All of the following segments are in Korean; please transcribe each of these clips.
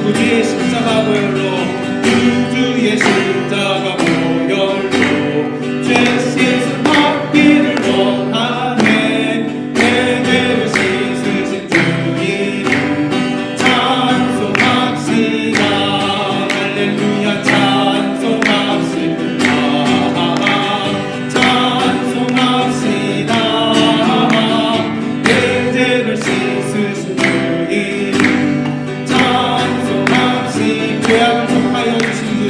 우주의 십자가 보혈로 우주의 십자가 보혈로 죄 씻은 받기를 원하네. 내 죄를 씻으신 주님 찬송합시다. 할렐루야 찬송합시다. 찬송합시다. 내 죄를 씻으신 주님 찬송합시다. 죄악을 속하여 주신 주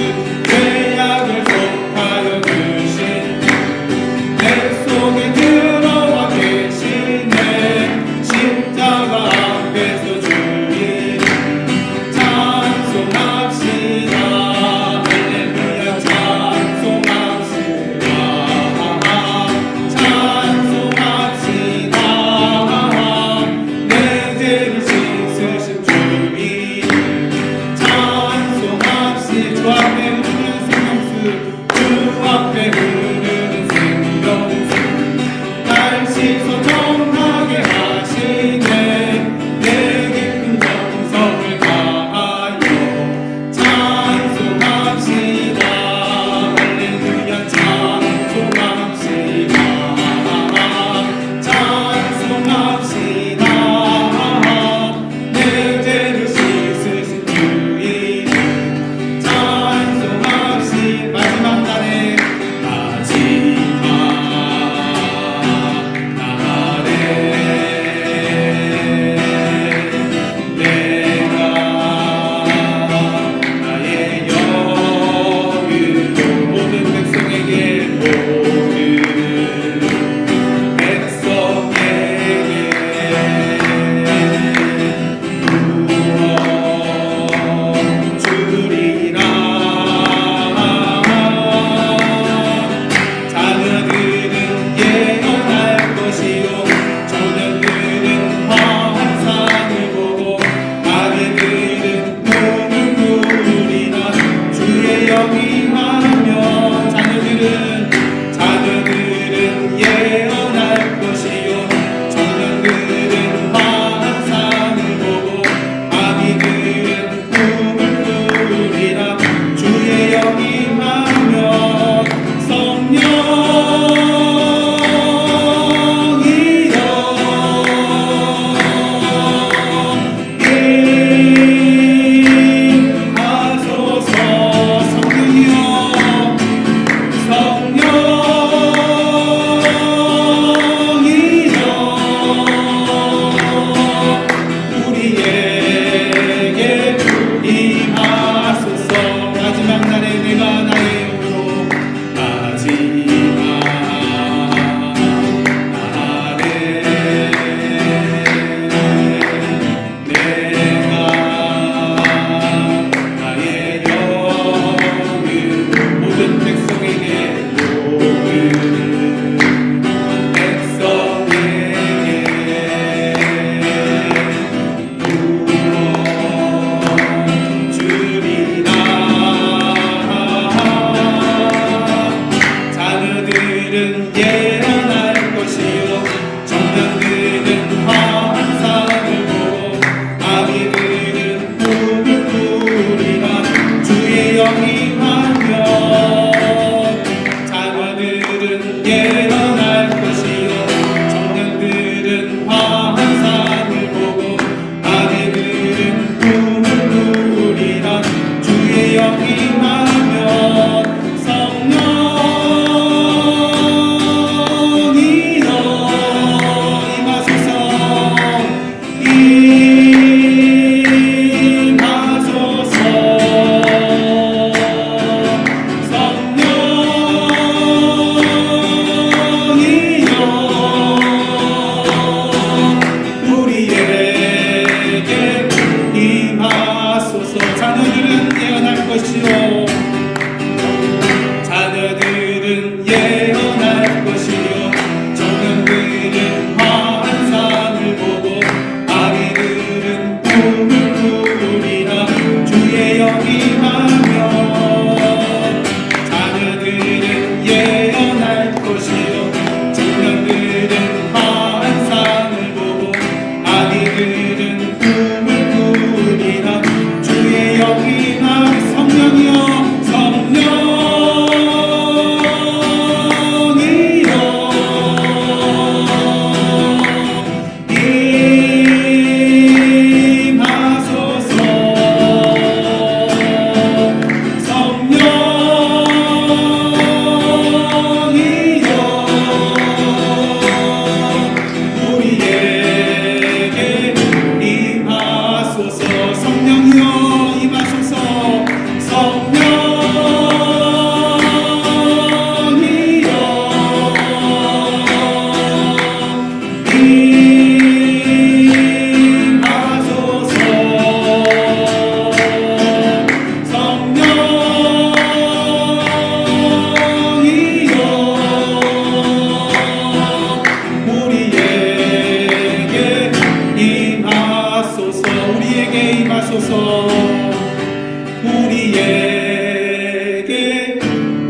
우리에게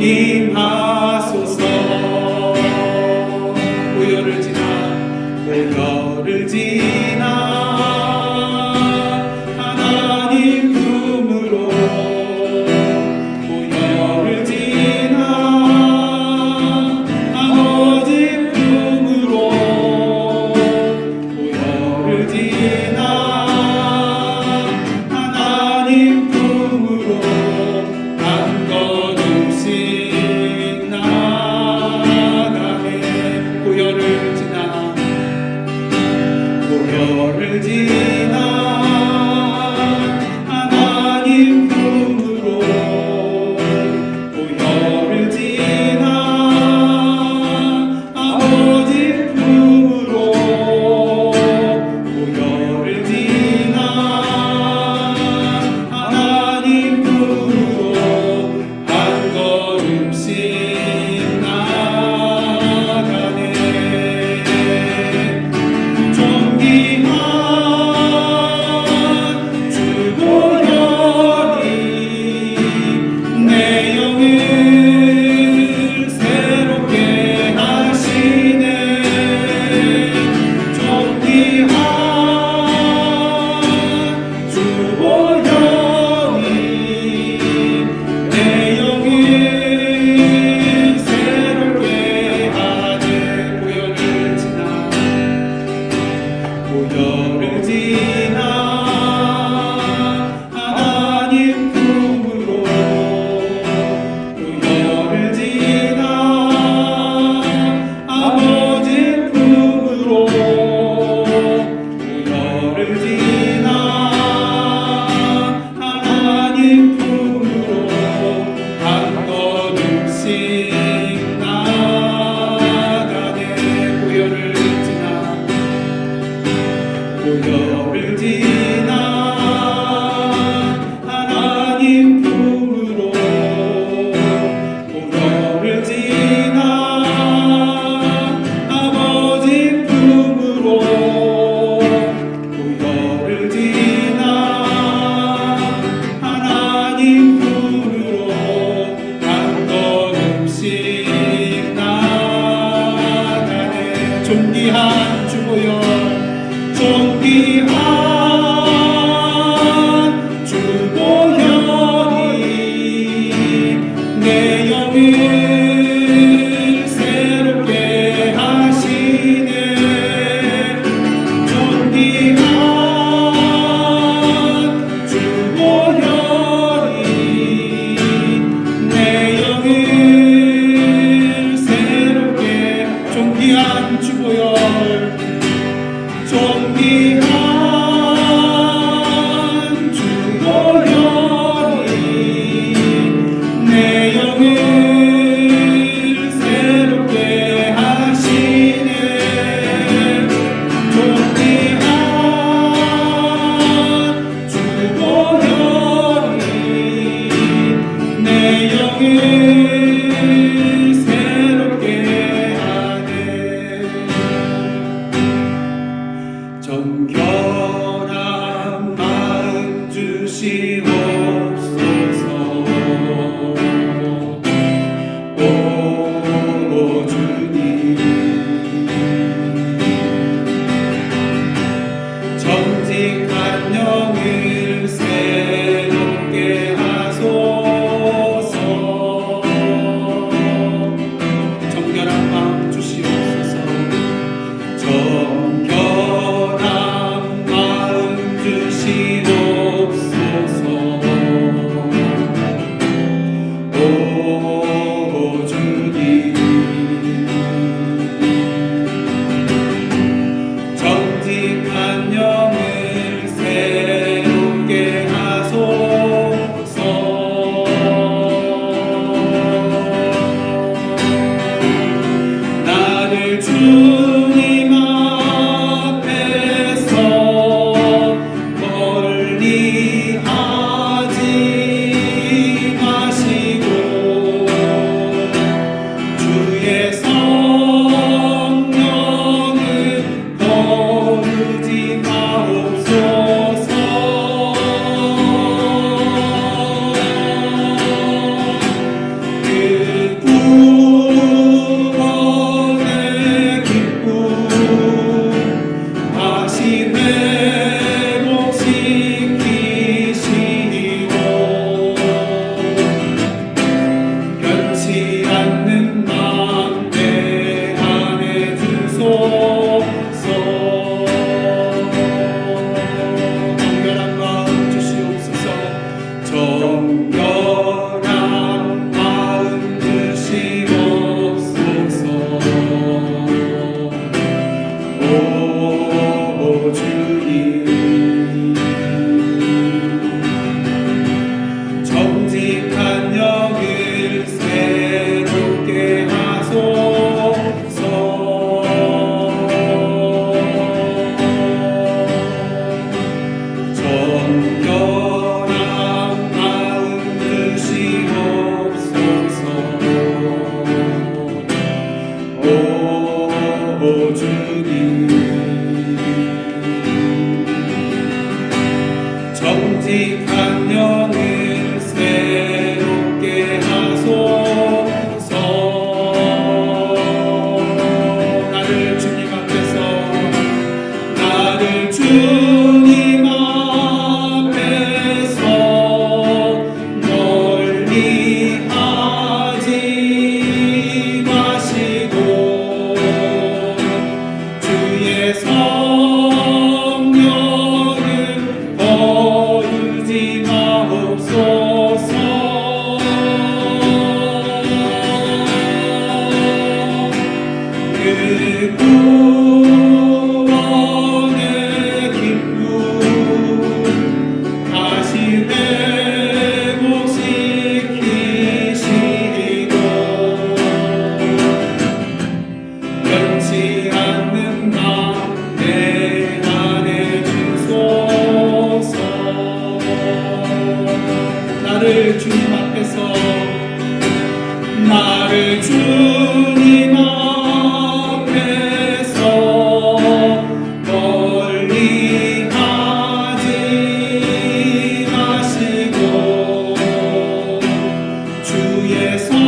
임하소서. 고열을 지나 하나님 품으로, 고열을 지나 아버지 품으로, 고열을 지나 하나님 품으로 한 걸음씩 나아가네. 고열을 지나 하나님 품으로, 고열을 지나 아버지 품으로, 고열을 지나 하나님 품으로 한 걸음씩 나아가네. 존귀한 주 보혈이 내 영을 새롭게 하시네. 존귀한 주 보혈이 내 영을 새롭게 하네. 고열을 지나 하나님 품으로, 고열을 지나 아버지 품으로, 고열을 지나 하나님 품으로 한 걸음씩 나아가네. 고열을 지나 하나님 품으로, 고열을 지나 아버지 품으로, 고열을 지나 하나님 품으로 한 걸음씩 나아가네. 존귀한 주 보혈, 존귀한 주 보혈이 내 영을 새롭게 하시네. 존귀한 주 보혈이 내 영을 새롭게, 존귀한 주 보혈, 존귀한 주 보혈이 내 영을 새롭게 하시네. 존귀한 주 보혈이 내 영을 새롭게 하네. 정결한 마음 주시옵소서. 오 주님, 정직한 영을 새롭게 하소서. 정결한 마음 주시옵소서. 정결한 마음 주시옵소서. 정직한 영을 새롭게 하소서. 나를 주님 앞에서 멀리 하지 마시고 주의 성령을 거두지 마옵소서. 그 구원의 기쁨 다시 회복시키시고 변치 않는 맘 내 안에 주소서. 나를 주님 앞에서 나를 주님 앞에서 멀리 하지 마시고 주의 성령을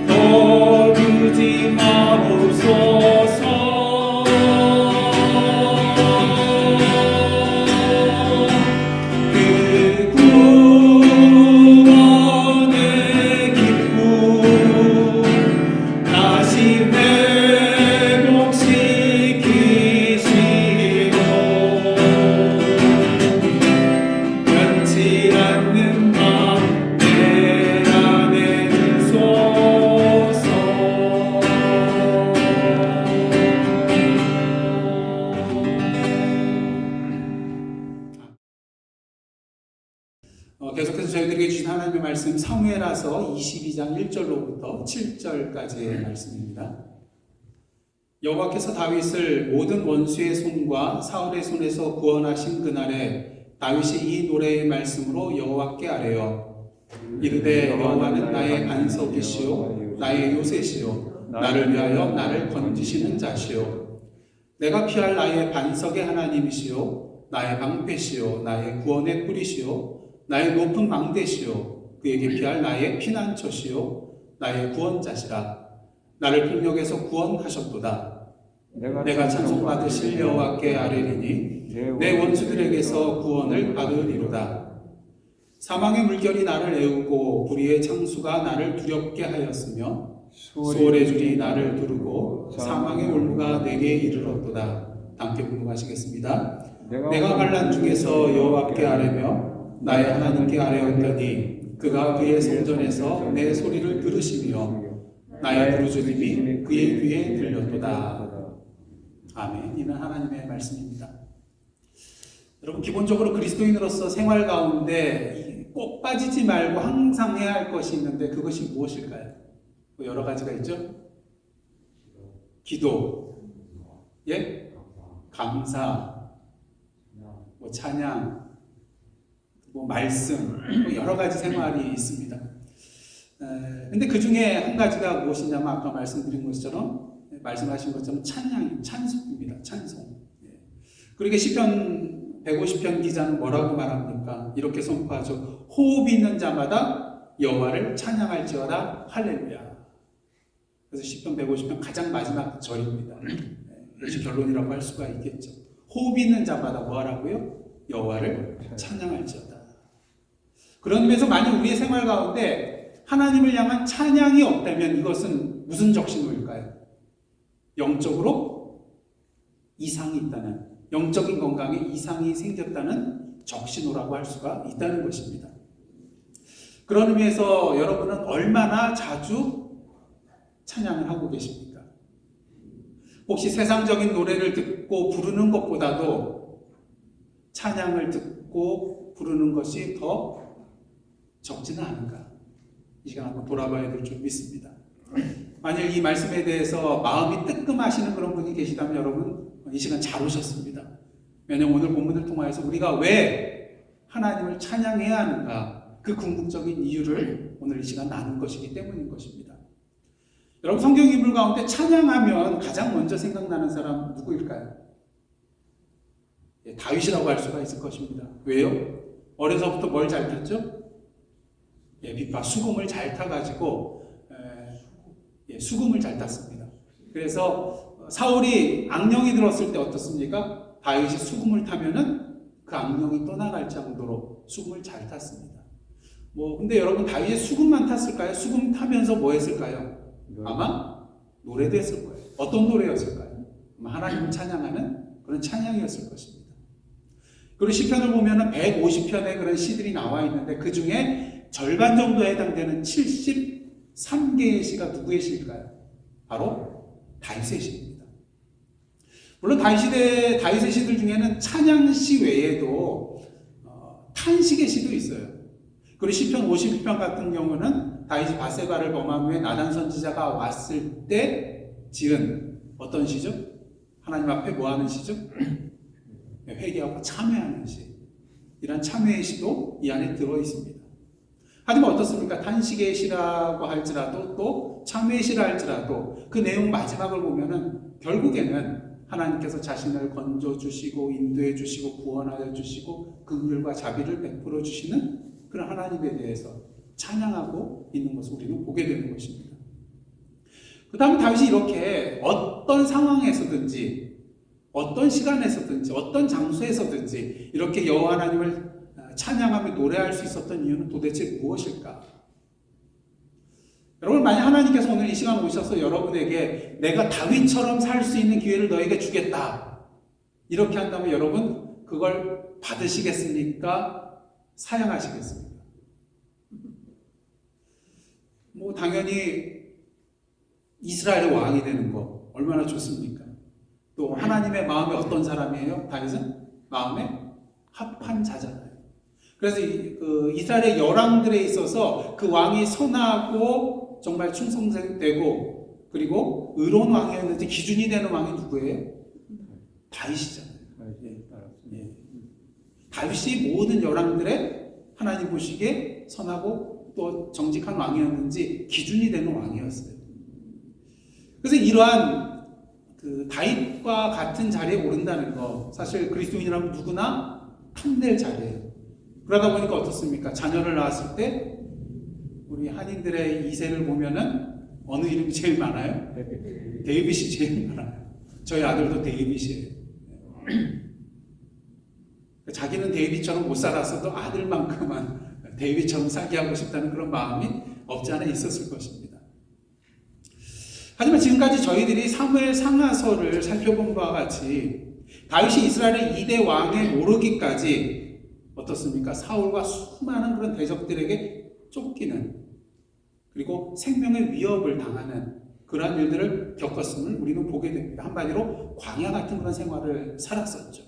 거두지 마옵소서. 그 구원의 기쁨 다시 회복시키시고 변치 않는 맘 내 안에 주소서. 계속해서 저희들에게 주신 하나님의 말씀 사무엘하서 22장 1절로부터 7절까지의 말씀입니다. 여호와께서 다윗을 모든 원수의 손과 사울의 손에서 구원하신 그날에 다윗이 이 노래의 말씀으로 여호와께 아뢰어 이르되 여호와는 나의 반석이시오 나의 요새시오 나를 위하여 나를 건지시는 자시오 내가 피할 나의 반석의 하나님이시오 나의 방패시오 나의 구원의 뿌리시오 나의 높은 망대시오 그에게 피할 나의 피난처시오 나의 구원자시라 나를 폭력에서 구원하셨도다 내가 찬송받으실 여호와께 아뢰리니 내 원수들에게서 구원을 받으리로다 사망의 물결이 나를 애우고 불의의 창수가 나를 두렵게 하였으며 수월의 줄이 나를 두르고 사망의 올무가 내게 이르렀도다. 함께 분노하시겠습니다. 내가 반란 중에서 여호와께 아뢰며 나의 하나님께 아뢰었더니 그가 그의 성전에서 내 소리를 들으시며 나의 부르짖음이 그의 귀에 들렸도다. 아멘. 이는 하나님의 말씀입니다. 여러분 기본적으로 그리스도인으로서 생활 가운데 꼭 빠지지 말고 항상 해야 할 것이 있는데 그것이 무엇일까요? 뭐 여러 가지가 있죠. 기도, 예, 감사, 뭐 찬양, 뭐 말씀, 뭐 여러 가지 생활이 있습니다. 근데 그 중에 한 가지가 무엇이냐면 아까 말씀드린 말씀하신 것처럼 찬송입니다. 찬송. 그러게 시편 150편 기자는 뭐라고 말합니까? 이렇게 선포하죠. 호흡 있는 자마다 여호와를 찬양할지어다 할렐루야. 그래서 시편 150편 가장 마지막 절입니다. 이것이 결론이라고 할 수가 있겠죠. 호흡 있는 자마다 뭐 하라고요? 여호와를 찬양할지어다. 그런 의미에서 만약 우리의 생활 가운데 하나님을 향한 찬양이 없다면 이것은 무슨 적신호일까요? 영적으로 이상이 있다는, 영적인 건강에 이상이 생겼다는 적신호라고 할 수가 있다는 것입니다. 그런 의미에서 여러분은 얼마나 자주 찬양을 하고 계십니까? 혹시 세상적인 노래를 듣고 부르는 것보다도 찬양을 듣고 부르는 것이 더 적지는 않은가? 이 시간 한번 돌아봐야 될 줄 믿습니다. 만약 이 말씀에 대해서 마음이 뜨끔하시는 그런 분이 계시다면 여러분 이 시간 잘 오셨습니다. 왜냐하면 오늘 본문을 통하여서 우리가 왜 하나님을 찬양해야 하는가 그 궁극적인 이유를 오늘 이 시간 나눈 것이기 때문인 것입니다. 여러분 성경 인물 가운데 찬양하면 가장 먼저 생각나는 사람 누구일까요? 다윗이라고 할 수가 있을 것입니다. 왜요? 어려서부터 뭘 잘 탔죠? 빛과 수금을 잘 타가지고 수금을 잘 탔습니다. 그래서 사울이 악령이 들었을 때 어떻습니까? 다윗이 수금을 타면은 그 악령이 떠나갈 정도로 수금을 잘 탔습니다. 근데 여러분 다윗이 수금만 탔을까요? 수금 타면서 뭐 했을까요? 아마 노래도 했을 거예요. 어떤 노래였을까요? 하나님을 찬양하는 그런 찬양이었을 것입니다. 그리고 시편을 보면은 150편의 그런 시들이 나와 있는데 그 중에 절반 정도에 해당되는 73개의 시가 누구의 시일까요? 바로 다윗의 시입니다. 물론 다윗의 시들 중에는 찬양시 외에도 탄식의 시도 있어요. 그리고 시편 51편 같은 경우는 다윗이 밧세바를 범한 후에 나단 선지자가 왔을 때 지은 어떤 시죠? 하나님 앞에 뭐 하는 시죠? 회개하고 참회하는 시. 이런 참회의 시도 이 안에 들어 있습니다. 하지만 어떻습니까? 탄식의 시라고 할지라도 또 참회의 시라 할지라도 그 내용 마지막을 보면은 결국에는 하나님께서 자신을 건져주시고 인도해주시고 구원하여 주시고 긍휼과 자비를 베풀어 주시는 그런 하나님에 대해서 찬양하고 있는 것을 우리는 보게 되는 것입니다. 그 다음에 다윗이 이렇게 어떤 상황에서든지 어떤 시간에서든지 어떤 장소에서든지 이렇게 여호와 하나님을 찬양하며 노래할 수 있었던 이유는 도대체 무엇일까? 여러분, 만약 하나님께서 오늘 이 시간 오셔서 여러분에게 내가 다윗처럼 살 수 있는 기회를 너에게 주겠다 이렇게 한다면 여러분 그걸 받으시겠습니까? 사양하시겠습니까? 당연히 이스라엘의 왕이 되는 거 얼마나 좋습니까? 또 하나님의 마음이 어떤 사람이에요? 다윗은 마음에 합한 자잖아요. 그래서 이스라엘의 열왕들에 있어서 그 왕이 선하고 정말 충성되고 그리고 의로운 왕이었는지 기준이 되는 왕이 누구예요? 다윗이잖아요. 다윗이 모든 열왕들의 하나님 보시기에 선하고 또 정직한 왕이었는지 기준이 되는 왕이었어요. 그래서 이러한 다윗과 같은 자리에 오른다는 거 사실 그리스도인이라면 누구나 탐낼 자리예요. 그러다 보니까 어떻습니까? 자녀를 낳았을 때 우리 한인들의 2세를 보면은 어느 이름이 제일 많아요? 데이빗이 제일 많아요. 저희 아들도 데이빗이에요. 자기는 데이빗처럼 못 살았어도 아들만큼은 데이빗처럼 살게 하고 싶다는 그런 마음이 없지 않아 있었을 것입니다. 하지만 지금까지 저희들이 사무엘 상하서를 살펴본 바와 같이 다윗이 이스라엘의 2대 왕에 오르기까지 어떻습니까? 사울과 수많은 그런 대적들에게 쫓기는 그리고 생명의 위협을 당하는 그러한 일들을 겪었음을 우리는 보게 됩니다. 한마디로 광야 같은 그런 생활을 살았었죠.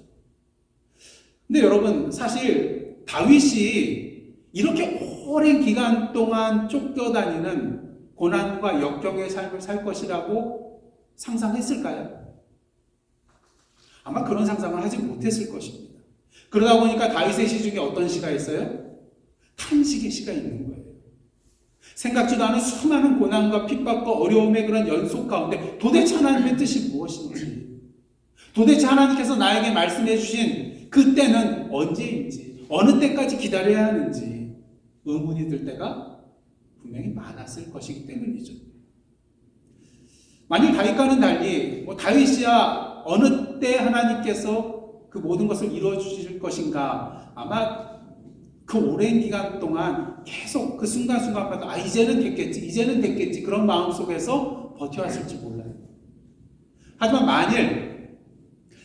근데 여러분 사실 다윗이 이렇게 오랜 기간 동안 쫓겨다니는 고난과 역경의 삶을 살 것이라고 상상했을까요? 아마 그런 상상을 하지 못했을 것입니다. 그러다 보니까 다윗의 시 중에 어떤 시가 있어요? 탄식의 시가 있는 거예요. 생각지도 않은 수많은 고난과 핍박과 어려움의 그런 연속 가운데 도대체 하나님의 뜻이 무엇인지, 도대체 하나님께서 나에게 말씀해 주신 그때는 언제인지, 어느 때까지 기다려야 하는지 의문이 들 때가 분명히 많았을 것이기 때문이죠. 만일 다윗과는 달리 다윗이야 어느 때 하나님께서 그 모든 것을 이루어 주실 것인가 아마 그 오랜 기간 동안 계속 그 순간순간마다 이제는 됐겠지 그런 마음속에서 버텨왔을지 몰라요. 하지만 만일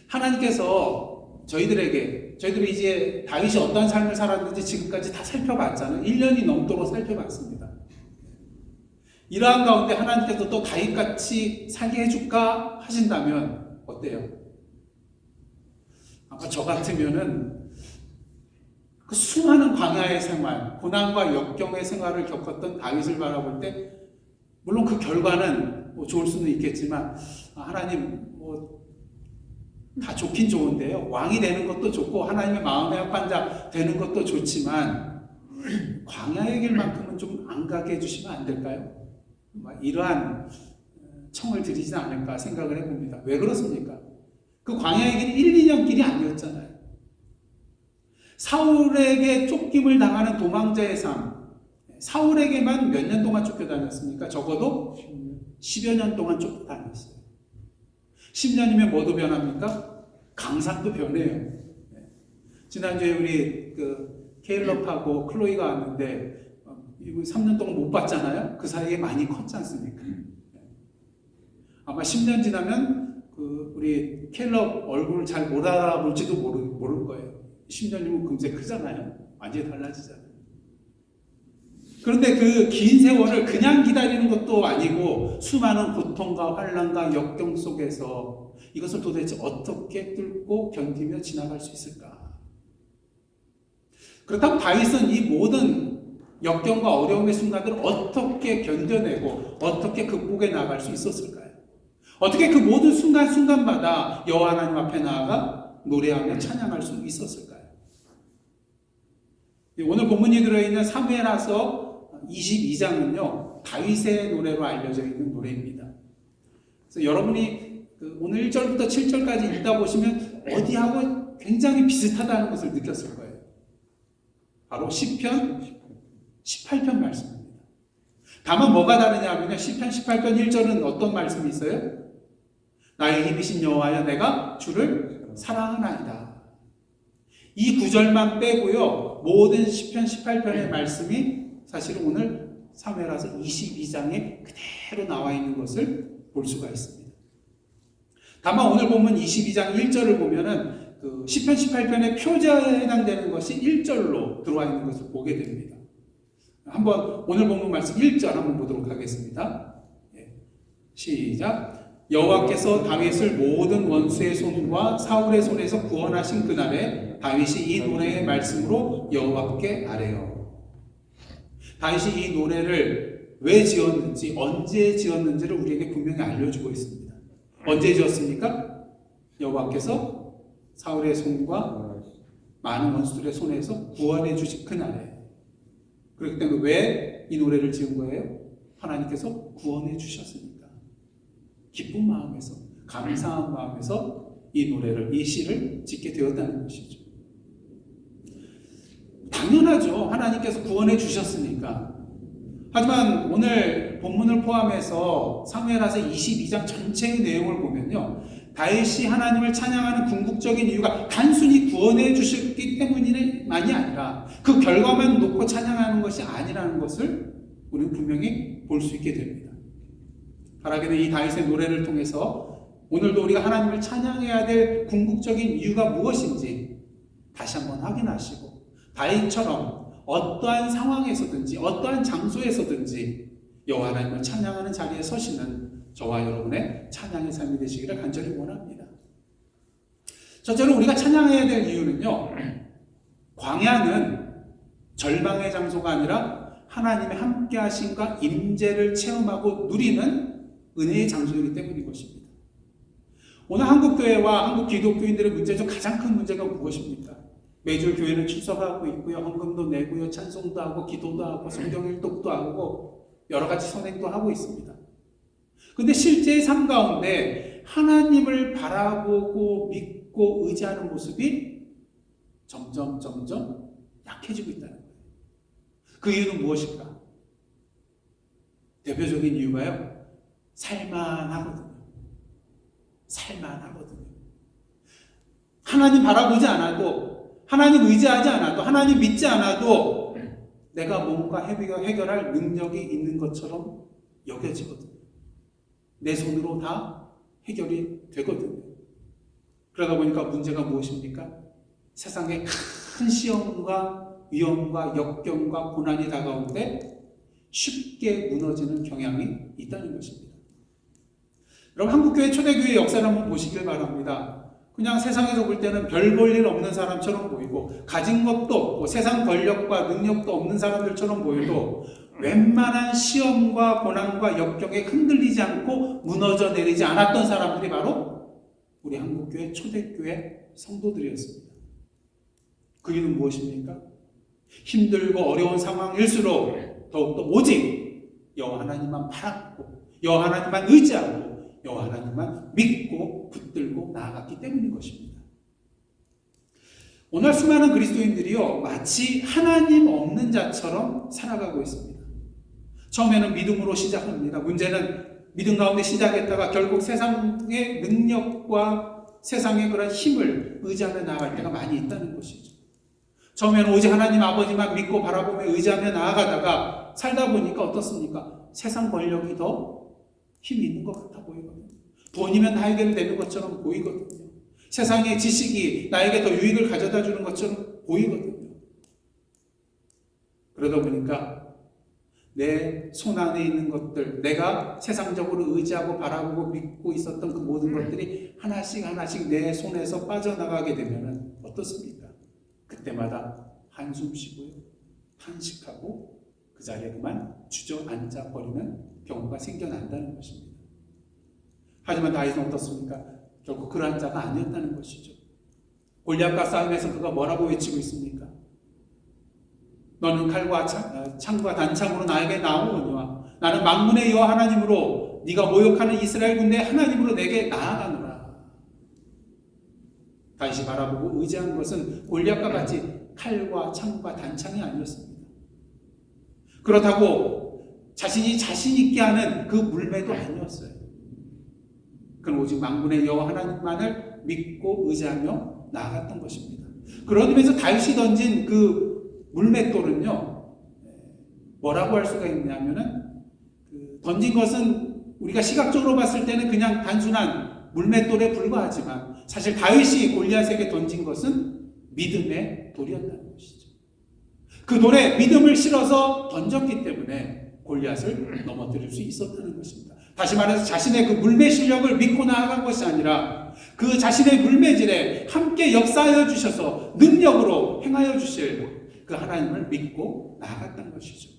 하나님께서 저희들이 이제 다윗이 어떤 삶을 살았는지 지금까지 다 살펴봤잖아요. 1년이 넘도록 살펴봤습니다. 이러한 가운데 하나님께서 또 다윗같이 살게 해줄까 하신다면 어때요? 아마 저 같으면은 그 수많은 광야의 생활, 고난과 역경의 생활을 겪었던 다윗을 바라볼 때 물론 그 결과는 좋을 수는 있겠지만 하나님 다 좋긴 좋은데요. 왕이 되는 것도 좋고 하나님의 마음의 합한 자 되는 것도 좋지만 광야의 길만큼은 좀 안 가게 해주시면 안 될까요? 이러한 청을 드리지 않을까 생각을 해봅니다. 왜 그렇습니까? 그 광야의 길이 1, 2년 길이 아니었잖아요. 사울에게 쫓김을 당하는 도망자의 삶. 사울에게만 몇 년 동안 쫓겨다녔습니까? 적어도 10여 년 동안 쫓겨다녔어요. 10년이면 뭐도 변합니까? 강산도 변해요. 지난주에 우리 케일럽하고 클로이가 왔는데 3년 동안 못 봤잖아요. 그 사이에 많이 컸지 않습니까? 아마 10년 지나면 우리 케일럽 얼굴을 잘 못 알아볼지도 모를 거예요. 10년이면 금세 크잖아요. 완전히 달라지잖아요. 그런데 그 긴 세월을 그냥 기다리는 것도 아니고 수많은 고통과 환난과 역경 속에서 이것을 도대체 어떻게 뚫고 견디며 지나갈 수 있을까? 그렇다면 다윗은 이 모든 역경과 어려움의 순간들을 어떻게 견뎌내고 어떻게 극복해 나갈 수 있었을까요? 어떻게 그 모든 순간순간마다 여호와 하나님 앞에 나아가 노래하며 찬양할 수 있었을까요? 오늘 본문이 들어있는 사무엘하서 22장은요 다윗의 노래로 알려져 있는 노래입니다. 그래서 여러분이 오늘 1절부터 7절까지 읽다 보시면 어디하고 굉장히 비슷하다는 것을 느꼈을 거예요. 바로 시편 18편 말씀입니다. 다만 뭐가 다르냐 하면 시편 18편 1절은 어떤 말씀이 있어요? 나의 힘이신 여호와여 내가 주를 사랑하나이다. 이 구절만 빼고요 모든 시편 18편의 말씀이 사실은 오늘 사무엘하서 22장에 그대로 나와 있는 것을 볼 수가 있습니다. 다만 오늘 보면 22장 1절을 보면은 시편 18편의 표제에 해당되는 것이 1절로 들어와 있는 것을 보게 됩니다. 한번 오늘 본문 말씀 1절 한번 보도록 하겠습니다. 시작. 여호와께서 다윗을 모든 원수의 손과 사울의 손에서 구원하신 그날에 다윗이 이 노래의 말씀으로 여호와께 아뢰어. 다윗이 이 노래를 왜 지었는지 언제 지었는지를 우리에게 분명히 알려주고 있습니다. 언제 지었습니까? 여호와께서 사울의 손과 많은 원수들의 손에서 구원해 주신 그날에. 그렇기 때문에 왜 이 노래를 지은 거예요? 하나님께서 구원해 주셨으니까. 기쁜 마음에서, 감사한 마음에서 이 노래를, 이 시를 짓게 되었다는 것이죠. 당연하죠. 하나님께서 구원해 주셨으니까. 하지만 오늘 본문을 포함해서 사무엘하서 22장 전체의 내용을 보면요. 다윗이 하나님을 찬양하는 궁극적인 이유가 단순히 구원해 주셨기 때문만이 아니라 그 결과만 놓고 찬양하는 것이 아니라는 것을 우리는 분명히 볼 수 있게 됩니다. 바라기는 이 다윗의 노래를 통해서 오늘도 우리가 하나님을 찬양해야 될 궁극적인 이유가 무엇인지 다시 한번 확인하시고 다윗처럼 어떠한 상황에서든지 어떠한 장소에서든지 여호와 하나님을 찬양하는 자리에 서시는 저와 여러분의 찬양의 삶이 되시기를 간절히 원합니다. 첫째로 우리가 찬양해야 될 이유는요, 광야는 절망의 장소가 아니라 하나님의 함께 하심과 임재를 체험하고 누리는 은혜의 장소이기 때문인 것입니다. 오늘 한국교회와 한국 기독교인들의 문제 중 가장 큰 문제가 무엇입니까? 매주 교회는 출석하고 있고요, 헌금도 내고요, 찬송도 하고 기도도 하고 성경 일독도 하고 여러 가지 선행도 하고 있습니다. 근데 실제의 삶 가운데 하나님을 바라보고 믿고 의지하는 모습이 점점 약해지고 있다는 거예요. 그 이유는 무엇일까? 대표적인 이유가요, 살만하거든요. 하나님 바라보지 않아도, 하나님 의지하지 않아도, 하나님 믿지 않아도 내가 뭔가 해결할 능력이 있는 것처럼 여겨지거든요. 내 손으로 다 해결이 되거든요. 그러다 보니까 문제가 무엇입니까? 세상에 큰 시험과 위험과 역경과 고난이 다가오는데 쉽게 무너지는 경향이 있다는 것입니다. 여러분, 한국교회 초대교회 역사를 한번 보시길 바랍니다. 그냥 세상에서 볼 때는 별 볼 일 없는 사람처럼 보이고 가진 것도 없고 세상 권력과 능력도 없는 사람들처럼 보여도 웬만한 시험과 고난과 역경에 흔들리지 않고 무너져 내리지 않았던 사람들이 바로 우리 한국교회 초대교회 성도들이었습니다. 그 이유는 무엇입니까? 힘들고 어려운 상황일수록 더욱더 오직 여호와 하나님만 바라보고 여호와 하나님만 의지하고 여호와 하나님만 믿고 붙들고 나아갔기 때문인 것입니다. 오늘 수많은 그리스도인들이요, 마치 하나님 없는 자처럼 살아가고 있습니다. 처음에는 믿음으로 시작합니다. 문제는 믿음 가운데 시작했다가 결국 세상의 능력과 세상의 그런 힘을 의지하며 나아갈 때가 많이 있다는 것이죠. 처음에는 오직 하나님 아버지만 믿고 바라보며 의지하며 나아가다가 살다 보니까 어떻습니까? 세상 권력이 더 힘이 있는 것 같아 보이거든요. 돈이면 다 해결되는 것처럼 보이거든요. 세상의 지식이 나에게 더 유익을 가져다 주는 것처럼 보이거든요. 그러다 보니까 내 손 안에 있는 것들, 내가 세상적으로 의지하고 바라보고 믿고 있었던 그 모든 것들이 하나씩 하나씩 내 손에서 빠져나가게 되면 어떻습니까? 그때마다 한숨 쉬고요, 탄식하고 그 자리에 그만 주저앉아 버리는 경우가 생겨난다는 것입니다. 하지만 다윗은 어떻습니까? 결국 그러한 자가 아니었다는 것이죠. 골리앗과 싸움에서 그가 뭐라고 외치고 있습니까? 너는 칼과 창과 단창으로 나에게 나오거니와 나는 만군의 여호와 하나님으로 네가 모욕하는 이스라엘 군대의 하나님으로 내게 나아가노라. 다윗이 바라보고 의지한 것은 골리앗과 같이 칼과 창과 단창이 아니었습니다. 그렇다고 자신이 자신 있게 하는 그 물매도 아니었어요. 그는 오직 만군의 여호와 하나님만을 믿고 의지하며 나아갔던 것입니다. 그런 의미에서 다윗이 던진 그 물맷돌은요, 뭐라고 할 수가 있냐면은, 던진 것은 우리가 시각적으로 봤을 때는 그냥 단순한 물맷돌에 불과하지만, 사실 다윗이 골리앗에게 던진 것은 믿음의 돌이었다는 것이죠. 그 돌에 믿음을 실어서 던졌기 때문에 골리앗을 넘어뜨릴 수 있었다는 것입니다. 다시 말해서 자신의 그 물매 실력을 믿고 나아간 것이 아니라 그 자신의 물매질에 함께 역사하여 주셔서 능력으로 행하여 주실 그 하나님을 믿고 나아갔던 것이죠.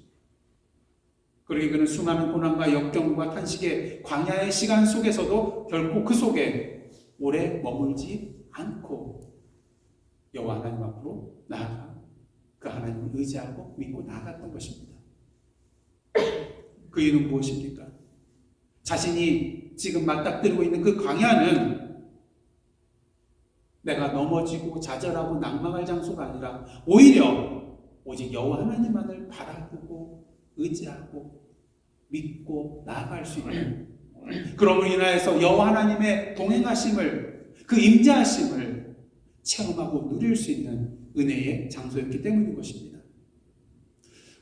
그리고 그는 수많은 고난과 역경과 탄식의 광야의 시간 속에서도 결코 그 속에 오래 머물지 않고 여호와 하나님 앞으로 나아가 그 하나님을 의지하고 믿고 나아갔던 것입니다. 그 이유는 무엇입니까? 자신이 지금 맞닥뜨리고 있는 그 광야는 내가 넘어지고 좌절하고 낙망할 장소가 아니라 오히려 오직 여호와 하나님만을 바라보고 의지하고 믿고 나아갈 수 있는, 그럼으로 인하여서 여호와 하나님의 동행하심을, 그 임재하심을 체험하고 누릴 수 있는 은혜의 장소였기 때문인 것입니다.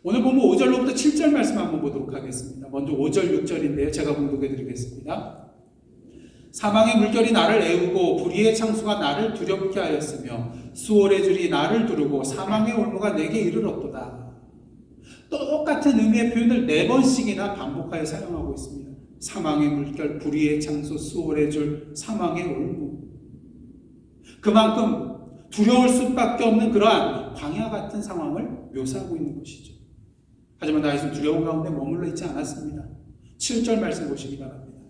오늘 보면 5절로부터 7절 말씀 한번 보도록 하겠습니다. 먼저 5절 6절인데요. 제가 봉독해 드리겠습니다. 사망의 물결이 나를 애우고 불의의 창수가 나를 두렵게 하였으며 수월의 줄이 나를 두르고 사망의 올무가 내게 이르렀도다. 똑같은 의미의 표현을 4번씩이나 반복하여 사용하고 있습니다. 사망의 물결, 불의의 창수, 수월의 줄, 사망의 올무. 그만큼 두려울 수밖에 없는 그러한 광야 같은 상황을 묘사하고 있는 것이죠. 하지만 다윗은 두려움 가운데 머물러 있지 않았습니다. 7절 말씀 보시기 바랍니다.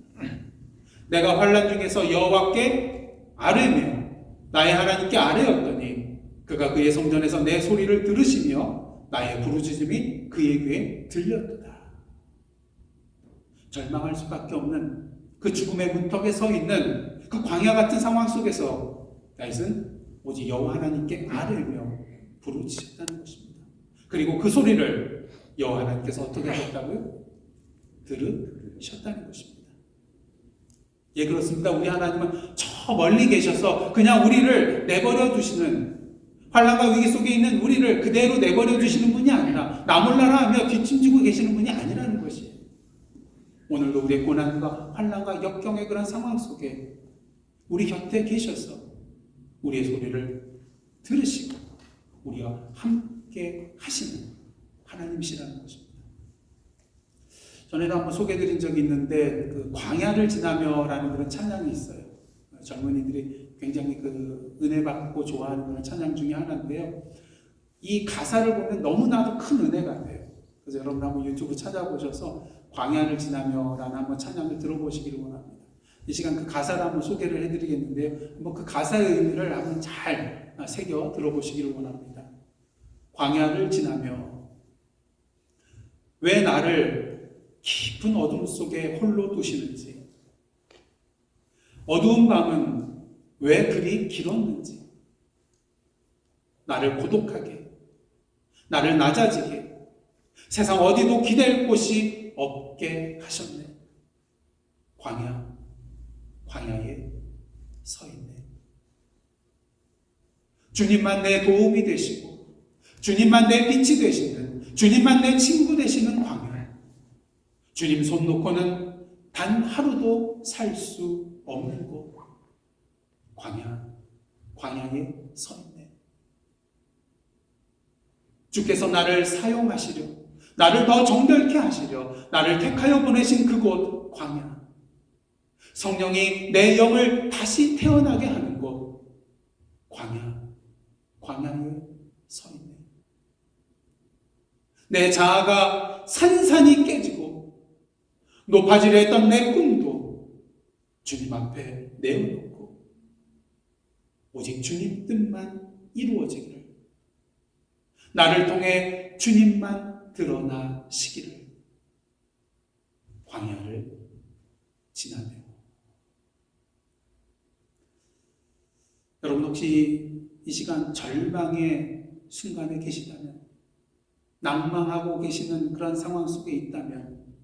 내가 환난 중에서 여호와께 아뢰며 나의 하나님께 아뢰었더니 그가 그의 성전에서 내 소리를 들으시며 나의 부르짖음이 그의 귀에 들렸도다. 절망할 수밖에 없는 그 죽음의 문턱에 서 있는 그 광야 같은 상황 속에서 다윗은 오직 여호와 하나님께 아뢰며 부르짖었다는 것입니다. 그리고 그 소리를 여호와 하나님께서 어떻게 하셨다고요? 들으셨다는 것입니다. 예, 그렇습니다. 우리 하나님은 저 멀리 계셔서 그냥 우리를 내버려 두시는, 환난과 위기 속에 있는 우리를 그대로 내버려 두시는 분이 아니라 나 몰라라 하며 뒷짐지고 계시는 분이 아니라는 것이에요. 오늘도 우리의 고난과 환난과 역경의 그런 상황 속에 우리 곁에 계셔서 우리의 소리를 들으시고 우리와 함께 하시는 하나님이시라는 것입니다. 전에도 한번 소개해드린 적이 있는데 그 광야를 지나며라는 그런 찬양이 있어요. 젊은이들이 굉장히 그 은혜 받고 좋아하는 그런 찬양 중에 하나인데요. 이 가사를 보면 너무나도 큰 은혜가 돼요. 그래서 여러분 한번 유튜브 찾아보셔서 광야를 지나며라는 한번 찬양을 들어보시기를 원합니다. 이 시간 그 가사를 한번 소개를 해드리겠는데요. 한번 그 가사의 의미를 한번 잘 새겨 들어보시기를 원합니다. 광야를 지나며 왜 나를 깊은 어둠 속에 홀로 두시는지, 어두운 밤은 왜 그리 길었는지, 나를 고독하게, 나를 낮아지게, 세상 어디도 기댈 곳이 없게 하셨네. 광야에 서 있네. 주님만 내 도움이 되시고, 주님만 내 빛이 되시는, 주님만 내 친구 되시는 광야. 주님 손 놓고는 단 하루도 살 수 없는 곳. 광야에 서 있네. 주께서 나를 사용하시려, 나를 더 정결케 하시려, 나를 택하여 보내신 그곳 광야. 성령이 내 영을 다시 태어나게 하는 곳. 광야에 서 있네. 내 자아가 산산이 깨지고 높아지려 했던 내 꿈도 주님 앞에 내어놓고 오직 주님 뜻만 이루어지기를, 나를 통해 주님만 드러나시기를. 광야를 지나네요. 여러분 혹시 이 시간 절망의 순간에 계시다면, 낭망하고 계시는 그런 상황 속에 있다면,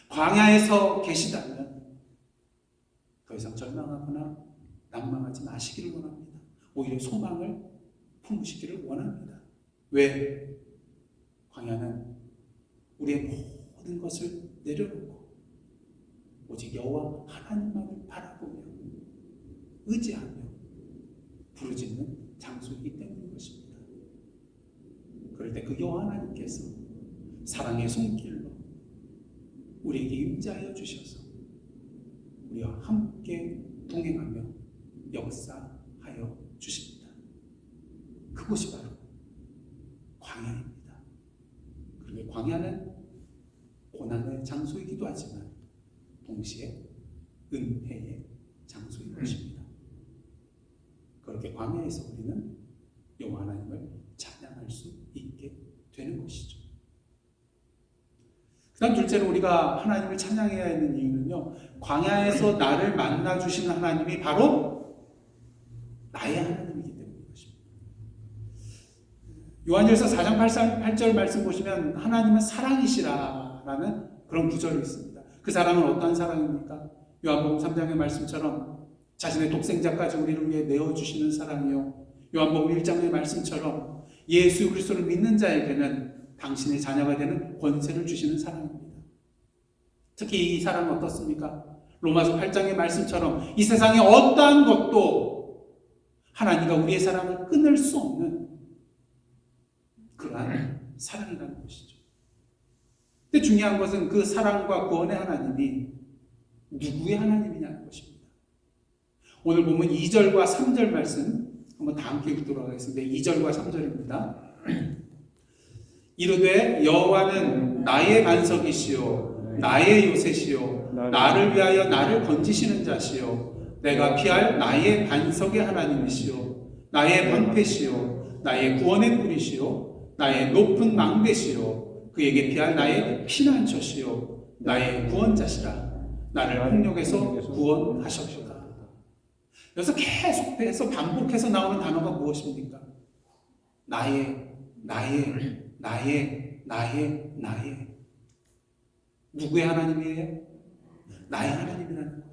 광야에서 계시다면 더 이상 절망하거나 낭망하지 마시기를 원합니다. 오히려 소망을 품으시기를 원합니다. 왜? 광야는 우리의 모든 것을 내려놓고 오직 여호와 하나님만을 바라보며 의지하며 부르짖는 장소이기 때문인 것입니다. 그럴 때 그 여호와 하나님께서 사랑의 손길로 우리에게 임재하여 주셔서 우리와 함께 동행하며 역사하여 주십니다. 그곳이 바로 광야입니다. 그리고 광야는 고난의 장소이기도 하지만 동시에 은혜의 장소인 것입니다. 그렇게 광야에서 우리는 여호와 하나님을 찬양할 수 있게 되는 것이죠. 그 다음 둘째로 우리가 하나님을 찬양해야 하는 이유는요, 광야에서 나를 만나주시는 하나님이 바로 나의 하나님이기 때문인 것입니다. 요한일서 4장 8절 말씀 보시면 하나님은 사랑이시라라는 그런 구절이 있습니다. 그 사랑은 어떠한 사랑입니까? 요한복음 3장의 말씀처럼 자신의 독생자까지 우리를 위해 내어주시는 사랑이요, 요한복음 1장의 말씀처럼 예수 그리스도를 믿는 자에게는 당신의 자녀가 되는 권세를 주시는 사랑입니다. 특히 이 사랑은 어떻습니까? 로마서 8장의 말씀처럼 이 세상의 어떠한 것도 하나님과 우리의 사랑을 끊을 수 없는 그러한 사랑이라는 것이죠. 근데 중요한 것은 그 사랑과 구원의 하나님이 누구의 하나님이냐는 것입니다. 오늘 보면 2절과 3절 말씀 한번 다 함께 읽도록 하겠습니다. 2절과 3절입니다. 이르되 여호와는 나의 반석이시요 나의 요새시요 나를 위하여 나를 건지시는 자시요 내가 피할 나의 반석의 하나님이시요 나의 방패시요 나의 구원의 뿌리시요 나의 높은 망대시요 그에게 피할 나의 피난처시요 나의 구원자시라. 나를 폭력에서 구원하셨도다. 여기서 계속해서 반복해서 나오는 단어가 무엇입니까? 나의. 누구의 하나님이에요? 나의 하나님이라는 거예요.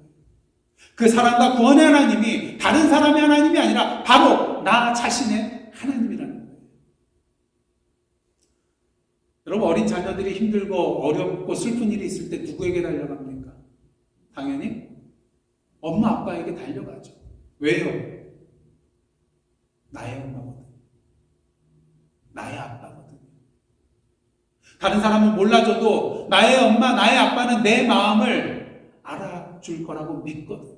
그 사랑과 구원의 하나님이 다른 사람의 하나님이 아니라 바로 나 자신의 하나님이라는 거예요. 여러분, 어린 자녀들이 힘들고 어렵고 슬픈 일이 있을 때 누구에게 달려갑니까? 당연히 엄마 아빠에게 달려가죠. 왜요? 나의 엄마거든, 나의 아빠거든. 다른 사람은 몰라줘도 나의 엄마, 나의 아빠는 내 마음을 알아줄 거라고 믿거든요.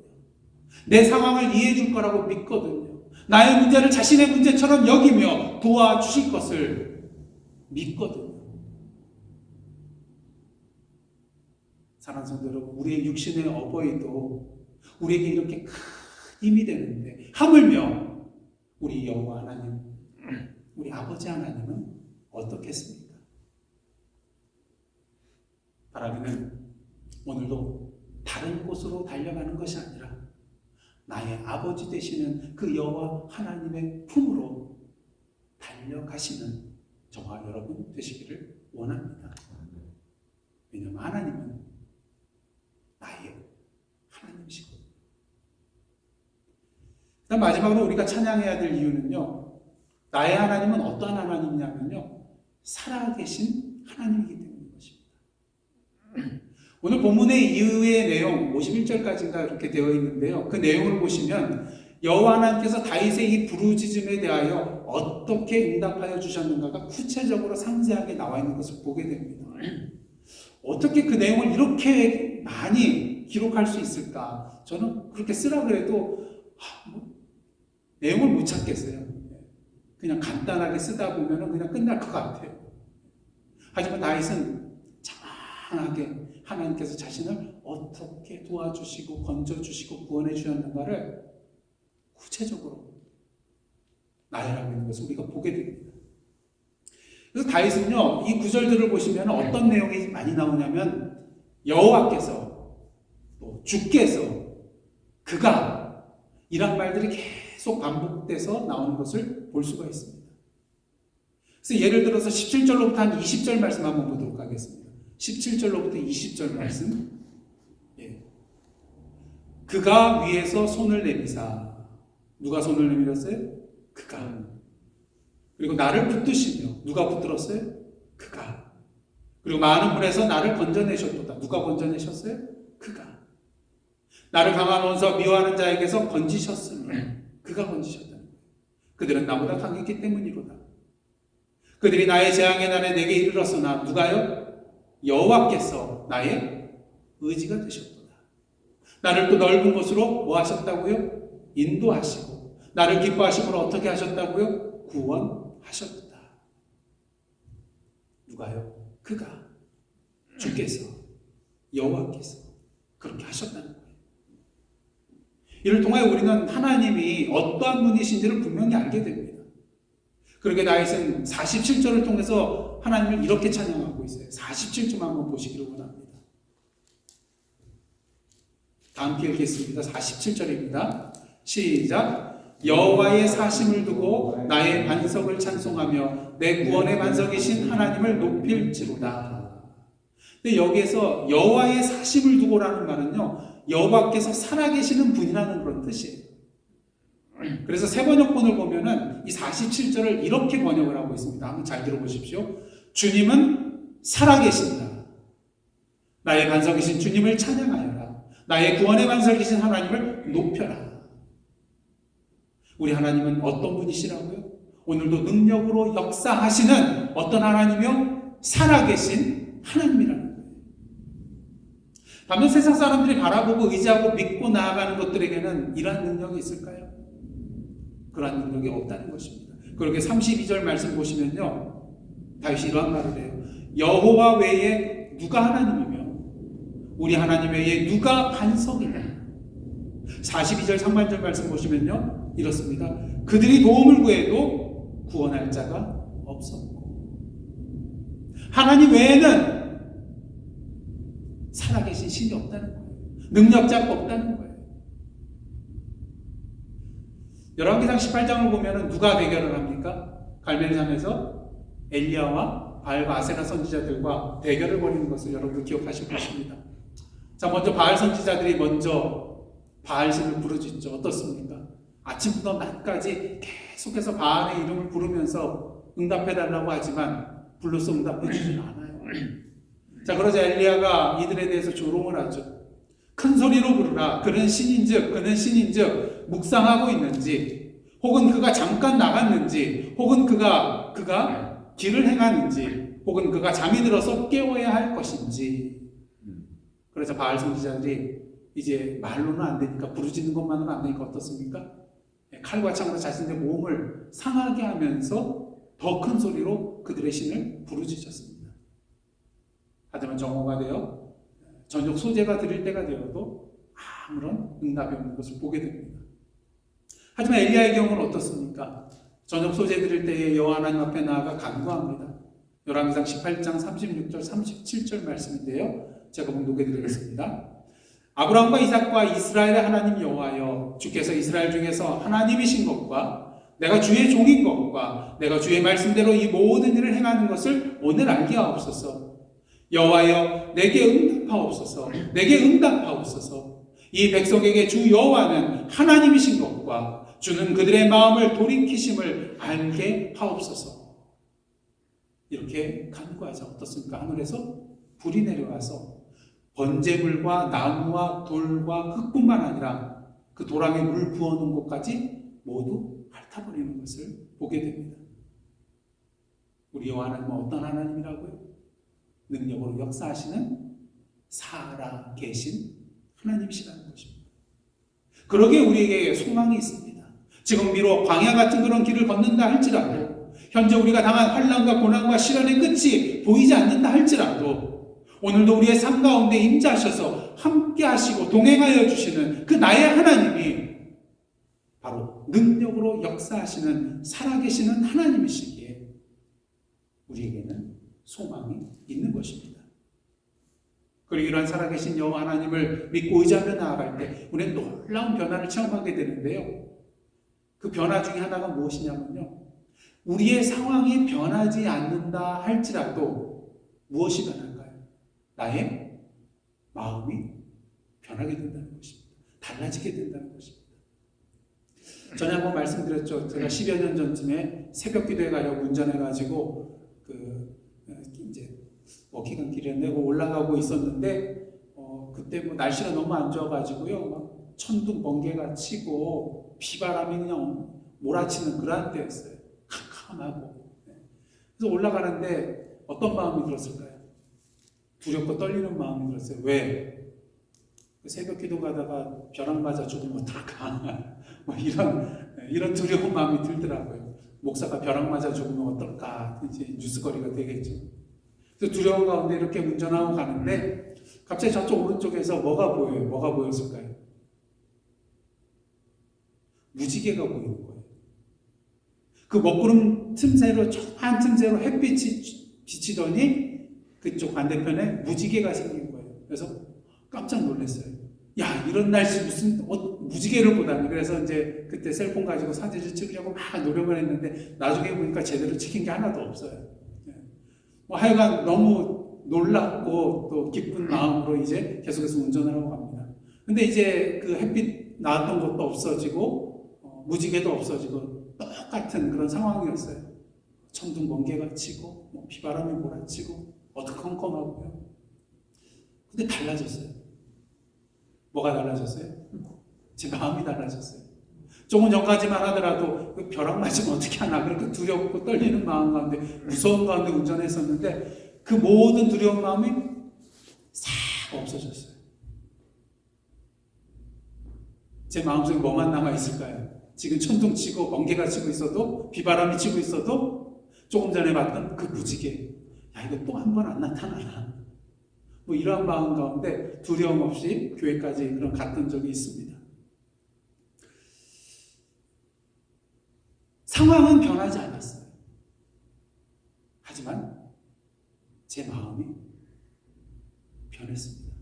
내 상황을 이해해 줄 거라고 믿거든요. 나의 문제를 자신의 문제처럼 여기며 도와주실 것을 믿거든요. 사랑하는 성도 여러분, 우리의 육신의 어버이도 우리에게 이렇게 큰 힘이 되는데 하물며 우리 여호와 하나님, 우리 아버지 하나님은 어떻겠습니까? 바라기는 오늘도 다른 곳으로 달려가는 것이 아니라 나의 아버지 되시는 그 여호와 하나님의 품으로 달려가시는 저와 여러분 되시기를 원합니다. 왜냐하면 하나님은 나의 하나님이시거든요. 그다음 마지막으로 우리가 찬양해야 될 이유는요, 나의 하나님은 어떠한 하나님이냐면요, 살아계신 하나님이기 때문인 것입니다. 오늘 본문의 이후의 내용 51절까지인가 그렇게 되어 있는데요, 그 내용을 보시면 여호와 하나님께서 다윗의 이 부르짖음에 대하여 어떻게 응답하여 주셨는가가 구체적으로 상세하게 나와 있는 것을 보게 됩니다. 어떻게 그 내용을 이렇게 많이 기록할 수 있을까? 저는 그렇게 쓰라 그래도 내용을 못 찾겠어요. 그냥 간단하게 쓰다 보면 그냥 끝날 것 같아요. 하지만 다윗은 장황하게 하나님께서 자신을 어떻게 도와주시고 건져주시고 구원해 주셨는가를 구체적으로 나열하고 있는 것을 우리가 보게 됩니다. 그래서 다윗은요, 이 구절들을 보시면 어떤 내용이 많이 나오냐면 여호와께서 또 주께서 그가 이런 말들이 계속 반복돼서 나오는 것을 볼 수가 있습니다. 그래서 예를 들어서 17절로부터 한 20절 말씀 한번 보도록 하겠습니다. 17절로부터 20절 말씀. 그가 위에서 손을 내미사. 누가 손을 내밀었어요? 그가. 그리고 나를 붙드시며. 누가 붙들었어요? 그가. 그리고 많은 물에서 나를 건져내셨도다. 누가 건져내셨어요? 그가. 나를 강한 원수와 미워하는 자에게서 건지셨으며. 그가 건지셨다는 거예요. 그들은 나보다 강했기 때문이로다. 그들이 나의 재앙의 날에 내게 이르렀으나 누가요? 여호와께서 나의 의지가 되셨도다. 나를 또 넓은 곳으로 뭐 하셨다고요? 인도하시고 나를 기뻐하심으로 어떻게 하셨다고요? 구원하셨다. 누가요? 그가, 주께서, 여호와께서 그렇게 하셨다는 거예요. 이를 통하여 우리는 하나님이 어떠한 분이신지를 분명히 알게 됩니다. 그렇게 다윗은 47절을 통해서 하나님을 이렇게 찬양하고 있어요. 47절 한번 보시기를 원합니다. 다 함께 읽겠습니다. 47절입니다. 시작. 여호와의 사심을 두고 나의 반석을 찬송하며 내 구원의 반석이신 하나님을 높일지로다. 근데 여기에서 여호와의 사심을 두고라는 말은요, 여호와께서 살아계시는 분이라는 그런 뜻이에요. 그래서 세 번역본을 보면은 이 47절을 이렇게 번역을 하고 있습니다. 한번 잘 들어보십시오. 주님은 살아계신다. 나의 반석이신 주님을 찬양하여라. 나의 구원의 반석이신 하나님을 높여라. 우리 하나님은 어떤 분이시라고요? 오늘도 능력으로 역사하시는 어떤 하나님이요? 살아계신 하나님이라는 거예요. 반면 세상 사람들이 바라보고 의지하고 믿고 나아가는 것들에게는 이러한 능력이 있을까요? 그러한 능력이 없다는 것입니다. 그렇게 32절 말씀 보시면요, 다윗이 이러한 말을 해요. 여호와 외에 누가 하나님이며 우리 하나님 외에 누가 반석이냐. 42절 상반절 말씀 보시면요, 이렇습니다. 그들이 도움을 구해도 구원할 자가 없었고 하나님 외에는 살아계신 신이 없다는 거예요. 능력자가 없다는 거예요. 열왕기상 18장을 보면 누가 대결을 합니까? 갈멜산에서 엘리야와 바알과 아세라 선지자들과 대결을 벌이는 것을 여러분 기억하실 것입니다. 자, 먼저 바알 선지자들이 먼저 바알신을 부르짖죠. 어떻습니까? 아침부터 낮까지 계속해서 바알의 이름을 부르면서 응답해달라고 하지만 불러서 응답해주지는 않아요. 자, 그러자 엘리야가 이들에 대해서 조롱을 하죠. 큰 소리로 부르라. 그는 신인즉 묵상하고 있는지, 혹은 그가 잠깐 나갔는지, 혹은 그가 길을 행하는지, 혹은 그가 잠이 들어서 깨워야 할 것인지. 그래서 바알 선지자들이 이제 말로는 안 되니까, 부르짖는 것만으로는 안 되니까 어떻습니까? 칼과 창으로 자신의 몸을 상하게 하면서 더 큰 소리로 그들의 신을 부르짖었습니다. 하지만 정오가 되어 저녁 소재가 드릴 때가 되어도 아무런 응답이 없는 것을 보게 됩니다. 하지만 엘리야의 경우는 어떻습니까? 저녁 소재 드릴 때에 여호와 하나님 앞에 나아가 간구합니다. 열왕기상 18장 36절 37절 말씀인데요, 제가 봉독해 드리겠습니다. 아브라함과 이삭과 이스라엘의 하나님 여호와여, 주께서 이스라엘 중에서 하나님이신 것과 내가 주의 종인 것과 내가 주의 말씀대로 이 모든 일을 행하는 것을 오늘 알게 하옵소서. 여호와여 내게 응답하옵소서. 내게 응답하옵소서. 이 백성에게 주 여호와는 하나님이신 것과 주는 그들의 마음을 돌이키심을 알게 하옵소서. 이렇게 간구하자. 어떻습니까? 하늘에서 불이 내려와서 번제물과 나무와 돌과 흙뿐만 아니라 그 도랑에 물 부어놓은 곳까지 모두 핥아버리는 것을 보게 됩니다. 우리 여호와 하나님은 어떤 하나님이라고요? 능력으로 역사하시는 살아 계신 하나님이시라는 것입니다. 그러기에 우리에게 소망이 있습니다. 지금 비록 광야 같은 그런 길을 걷는다 할지라도, 현재 우리가 당한 환난과 고난과 시련의 끝이 보이지 않는다 할지라도, 오늘도 우리의 삶 가운데 임재하셔서 함께 하시고 동행하여 주시는 그 나의 하나님이 바로 능력으로 역사하시는 살아계시는 하나님이시기에 우리에게는 소망이 있는 것입니다. 그리고 이러한 살아계신 여호와 하나님을 믿고 의지하며 나아갈 때 우리는 놀라운 변화를 체험하게 되는데요. 그 변화 중에 하나가 무엇이냐면요, 우리의 상황이 변하지 않는다 할지라도 무엇이 변할까요? 나의 마음이 변하게 된다는 것입니다. 달라지게 된다는 것입니다. 전에 한번 말씀드렸죠. 제가 10여 년 전쯤에 새벽 기도에 가려고 운전해가지고 이제 워킹한 길이었는데 올라가고 있었는데 그때 뭐 날씨가 너무 안 좋아가지고요, 막 천둥 번개가 치고 비바람이 그냥 몰아치는 그런 때였어요. 캄캄하고. 그래서 올라가는데 어떤 마음이 들었을까요? 두렵고 떨리는 마음이 들었어요. 왜? 새벽 기도 가다가 벼락 맞아 죽으면 어떨까? 뭐 이런 두려운 마음이 들더라고요. 목사가 벼락 맞아 죽으면 어떨까? 이제 뉴스거리가 되겠죠. 그래서 두려운 가운데 이렇게 운전하고 가는데 갑자기 저쪽 오른쪽에서 뭐가 보여요? 뭐가 보였을까요? 무지개가 보이는 거예요. 그 먹구름 틈새로, 조그만 틈새로 햇빛이 비치더니 그쪽 반대편에 무지개가 생긴 거예요. 그래서 깜짝 놀랐어요. 야, 이런 날씨 무슨 무지개를 보다니. 그래서 이제 그때 셀폰 가지고 사진을 찍으려고 막 노력을 했는데 나중에 보니까 제대로 찍힌 게 하나도 없어요. 뭐 하여간 너무 놀랍고 또 기쁜 마음으로 이제 계속해서 운전을 하고 갑니다. 근데 이제 그 햇빛 나왔던 것도 없어지고 무지개도 없어지고 똑같은 그런 상황이었어요. 천둥 번개가 치고 뭐 비바람이 몰아치고 어두컴컴하고요. 근데 달라졌어요. 뭐가 달라졌어요? 제 마음이 달라졌어요. 조금 전까지만 하더라도 그 벼락 맞으면 어떻게 하나 그렇게 두렵고 떨리는 마음 가운데 무서운 가운데 운전했었는데 그 모든 두려운 마음이 싹 없어졌어요. 제 마음속에 뭐만 남아있을까요? 지금 천둥 치고 번개가 치고 있어도, 비바람이 치고 있어도 조금 전에 봤던 그 무지개, 야, 이거 또 한 번 안 나타나나? 뭐 이러한 마음 가운데 두려움 없이 교회까지 그런 갔던 적이 있습니다. 상황은 변하지 않았어요. 하지만 제 마음이 변했습니다.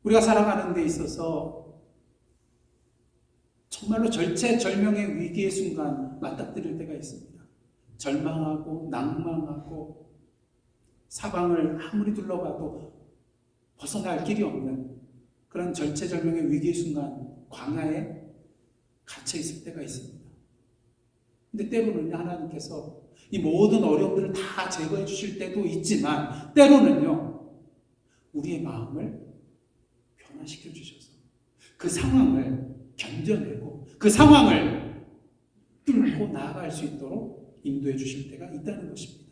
우리가 살아가는 데 있어서 정말로 절체절명의 위기의 순간 맞닥뜨릴 때가 있습니다. 절망하고 낭망하고 사방을 아무리 둘러봐도 벗어날 길이 없는 그런 절체절명의 위기의 순간 광야에 갇혀 있을 때가 있습니다. 근데 때로는요, 하나님께서 이 모든 어려움들을 다 제거해 주실 때도 있지만 때로는요, 우리의 마음을 변화시켜 주셔서 그 상황을 견뎌내고 그 상황을 뚫고 나아갈 수 있도록 인도해 주실 때가 있다는 것입니다.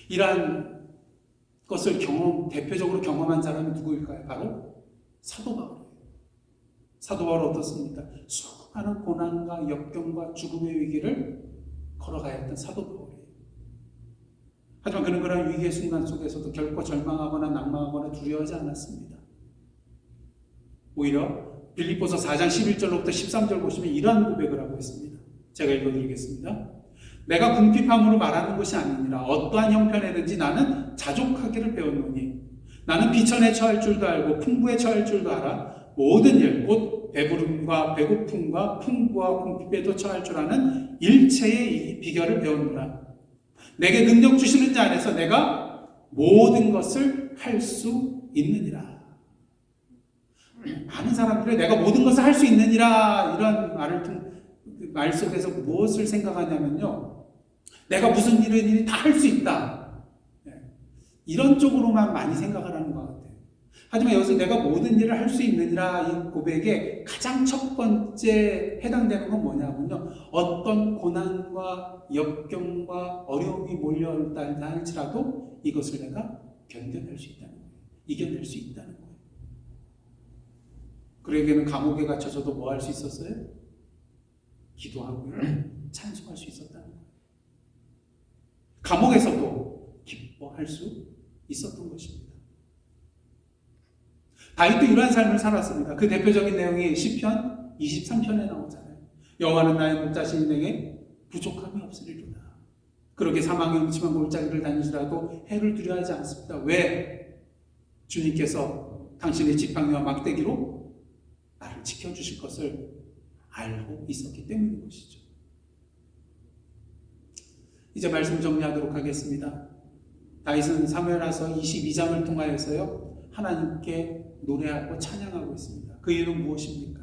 이러한 것을 대표적으로 경험한 사람이 누구일까요? 바로 사도 바울이에요. 사도 바울 어떻습니까? 수많은 고난과 역경과 죽음의 위기를 걸어가야 했던 사도 바울이에요. 하지만 그는 그런 위기의 순간 속에서도 결코 절망하거나 낭망하거나 두려워하지 않았습니다. 오히려 빌립보서 4장 11절로부터 13절 보시면 이러한 고백을 하고 있습니다. 제가 읽어드리겠습니다. 내가 궁핍함으로 말하는 것이 아니니라. 어떠한 형편에든지 나는 자족하기를 배웠노니 나는 비천에 처할 줄도 알고 풍부에 처할 줄도 알아. 모든 일, 곧 배부름과 배고픔과 풍부와 궁핍에 도처할 줄 아는 일체의 비결을 배우노라. 내게 능력 주시는 자 안에서 내가 모든 것을 할 수 있느니라. 많은 사람들이 내가 모든 것을 할 수 있느니라 이런 말 속에서 무엇을 생각하냐면요, 내가 무슨 일이든 다 할 수 있다, 이런 쪽으로만 많이 생각을 하는 것 같아요. 하지만 여기서 내가 모든 일을 할 수 있느니라 이 고백에 가장 첫 번째 해당되는 건 뭐냐면요, 어떤 고난과 역경과 어려움이 몰려온다 할지라도 이것을 내가 견뎌낼 수 있다는 거예요. 이겨낼 수 있다는 거예요. 그에게는 감옥에 갇혀서도 뭐 할 수 있었어요? 기도하고 찬송할 수 있었다는 거예요. 감옥에서도 기뻐할 수 있었던 것입니다. 다윗도 이러한 삶을 살았습니다. 그 대표적인 내용이 시편 23편에 나오잖아요. 여호와는 나의 목자시니 내게 부족함이 없으리로다. 그렇게 사망의 음침한 골짜기를 다니시라도 해를 두려워하지 않습니다. 왜? 주님께서 당신의 지팡이와 막대기로 나를 지켜주실 것을 알고 있었기 때문인 것이죠. 이제 말씀 정리하도록 하겠습니다. 다윗은 사무엘하서 22장을 통하여서요, 하나님께 노래하고 찬양하고 있습니다. 그 이유는 무엇입니까?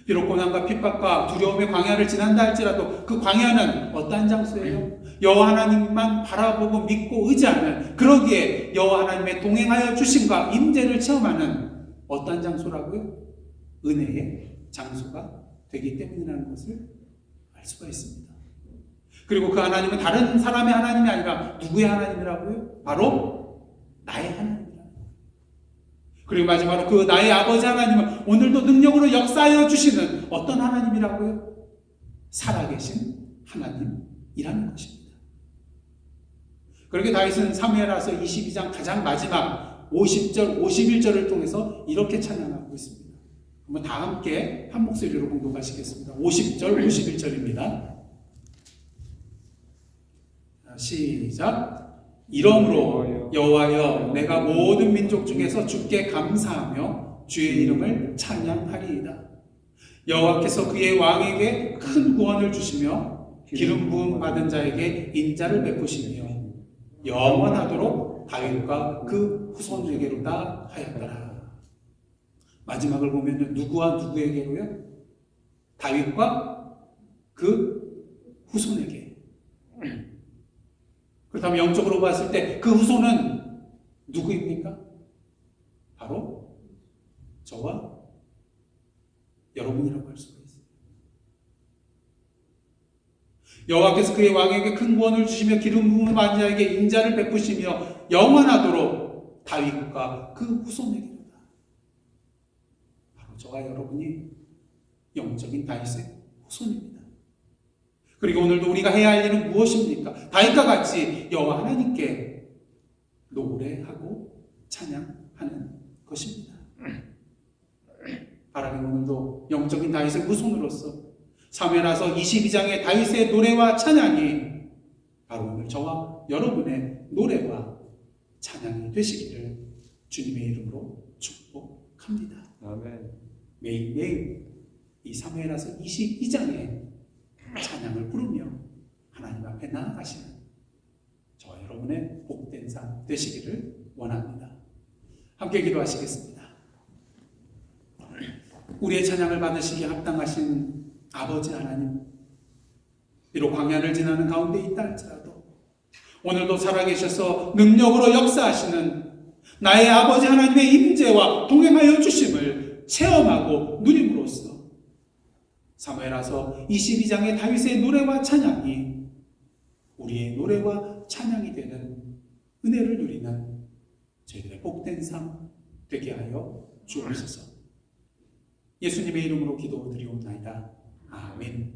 비록 고난과 핍박과 두려움의 광야를 지난다 할지라도 그 광야는 어떠한 장소예요? 여호와 하나님만 바라보고 믿고 의지하는, 그러기에 여호와 하나님의 동행하여 주심과 임재를 체험하는 어떠한 장소라고요? 은혜의 장소가 되기 때문이라는 것을 알 수가 있습니다. 그리고 그 하나님은 다른 사람의 하나님이 아니라 누구의 하나님이라고요? 바로 나의 하나님이라는 거예요. 그리고 마지막으로 그 나의 아버지 하나님은 오늘도 능력으로 역사하여 주시는 어떤 하나님이라고요? 살아계신 하나님이라는 것입니다. 그렇게 다윗은 사무엘하서 22장 가장 마지막 50절, 51절을 통해서 이렇게 찬양하고 있습니다. 한번 다 함께 한 목소리로 공독하시겠습니다. 50절, 51절입니다. 시작. 이러므로 여호와여, 내가 모든 민족 중에서 주께 감사하며 주의 이름을 찬양하리이다. 여호와께서 그의 왕에게 큰 구원을 주시며 기름 부음 받은 자에게 인자를 베푸시며 영원하도록 다윗과 그 후손에게로다 하였더라. 마지막을 보면 누구와 누구에게로요? 다윗과 그 후손에게. 그렇다면 영적으로 봤을 때 그 후손은 누구입니까? 바로 저와 여러분이라고 할 수가 있어요. 여호와께서 그의 왕에게 큰 구원을 주시며 기름 부음을 받은 자에게 인자를 베푸시며 영원하도록 다윗과 그 후손에게로다. 바로 저와 여러분이 영적인 다윗의 후손입니다. 그리고 오늘도 우리가 해야 할 일은 무엇입니까? 다윗과 같이 여호와 하나님께 노래하고 찬양하는 것입니다. 바라는 오늘도 영적인 다윗의 후손으로서 사무엘하서 22장의 다윗의 노래와 찬양이 바로 오늘 저와 여러분의 노래와 찬양이 되시기를 주님의 이름으로 축복합니다. 아멘. 매일매일 이 사무엘하서 22장의 찬양을 부르며 하나님 앞에 나아가시는 저와 여러분의 복된 삶 되시기를 원합니다. 함께 기도하시겠습니다. 우리의 찬양을 받으시기에 합당하신 아버지 하나님, 비록 광야를 지나는 가운데 있다 할지라도 오늘도 살아계셔서 능력으로 역사하시는 나의 아버지 하나님의 임재와 동행하여 주심을 체험하고 누림으로써 사무엘하서 22장의 다윗의 노래와 찬양이 우리의 노래와 찬양이 되는 은혜를 누리는 저희들의 복된 삶 되게 하여 주옵소서. 예수님의 이름으로 기도드리옵나이다. 아멘.